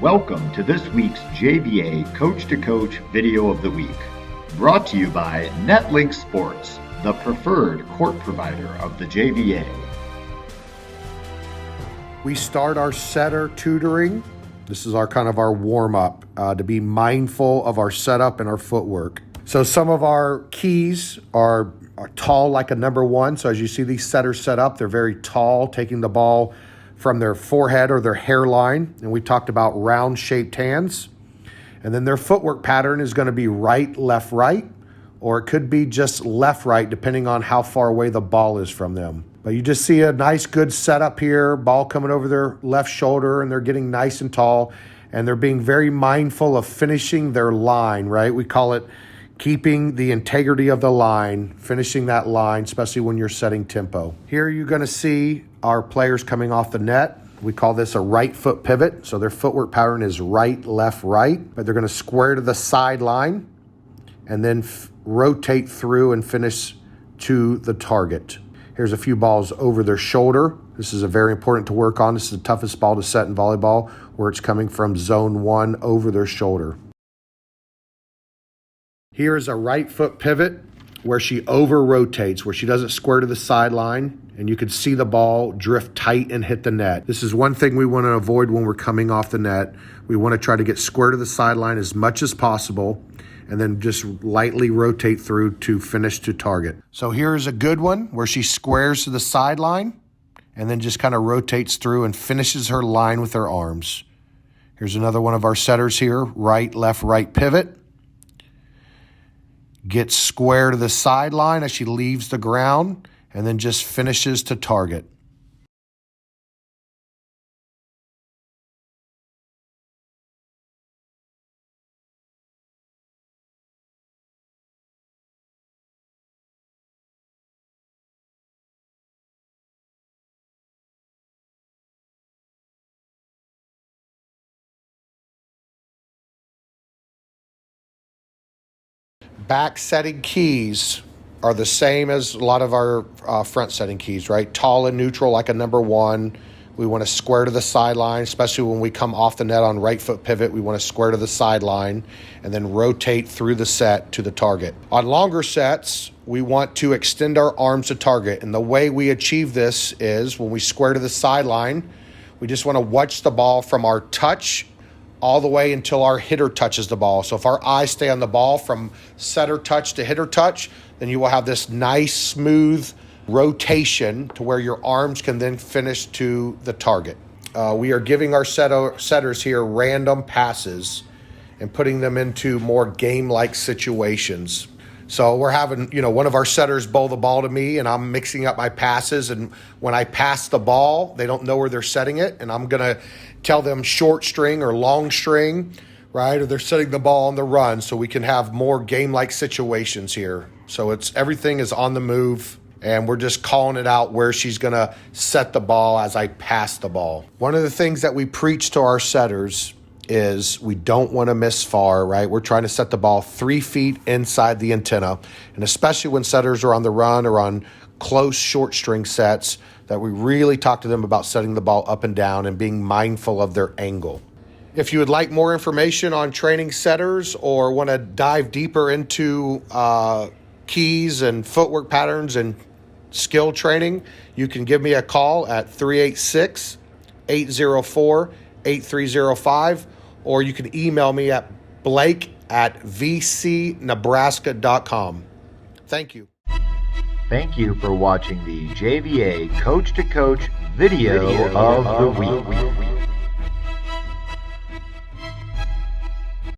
Welcome to this week's JVA Coach to Coach Video of the Week, brought to you by NetLink Sports, the preferred court provider of the JVA. We start our setter tutoring. This is our kind of our warm-up to be mindful of our setup and our footwork. So some of our keys are tall like a number one. So as you see these setters set up, they're very tall, taking the ball from their forehead or their hairline. And we talked about round-shaped hands. And then their footwork pattern is going to be right, left, right, or it could be just left, right, depending on how far away the ball is from them. But you just see a nice, good setup here, ball coming over their left shoulder, and they're getting nice and tall, and they're being very mindful of finishing their line, right? We call it keeping the integrity of the line, finishing that line, especially when you're setting tempo. Here you're going to see our players coming off the net. We call this a right foot pivot. So their footwork pattern is right, left, right, but they're going to square to the sideline and then rotate through and finish to the target. Here's a few balls over their shoulder. This is a very important to work on. This is the toughest ball to set in volleyball, where it's coming from zone one over their shoulder. Here is a right foot pivot where she over rotates, where she doesn't square to the sideline, and you can see the ball drift tight and hit the net. This is one thing we want to avoid when we're coming off the net. We want to try to get square to the sideline as much as possible, and then just lightly rotate through to finish to target. So here's a good one where she squares to the sideline and then just kind of rotates through and finishes her line with her arms. Here's another one of our setters here, right, left, right pivot. Gets square to the sideline as she leaves the ground and then just finishes to target. Back setting keys are the same as a lot of our front setting keys, right? Tall and neutral like a number one. We want to square to the sideline, especially when we come off the net on right foot pivot. We want to square to the sideline and then rotate through the set to the target. On longer sets, we want to extend our arms to target. And the way we achieve this is when we square to the sideline, we just want to watch the ball from our touch all the way until our hitter touches the ball. So if our eyes stay on the ball from setter touch to hitter touch, then you will have this nice, smooth rotation to where your arms can then finish to the target. We are giving our setters here random passes and putting them into more game-like situations. So we're having, one of our setters bowl the ball to me, and I'm mixing up my passes. And when I pass the ball, they don't know where they're setting it. And I'm going to tell them short string or long string, right? Or they're setting the ball on the run, so we can have more game-like situations here. So everything is on the move, and we're just calling it out where she's going to set the ball as I pass the ball. One of the things that we preach to our setters is we don't want to miss far, right? We're trying to set the ball 3 feet inside the antenna, and especially when setters are on the run or on close short string sets, that we really talk to them about setting the ball up and down and being mindful of their angle. If you would like more information on training setters or want to dive deeper into keys and footwork patterns and skill training, you can give me a call at 386-804-8305, or you can email me at blake@vcnebraska.com. Thank you. Thank you for watching the JVA Coach to Coach Video of the Week.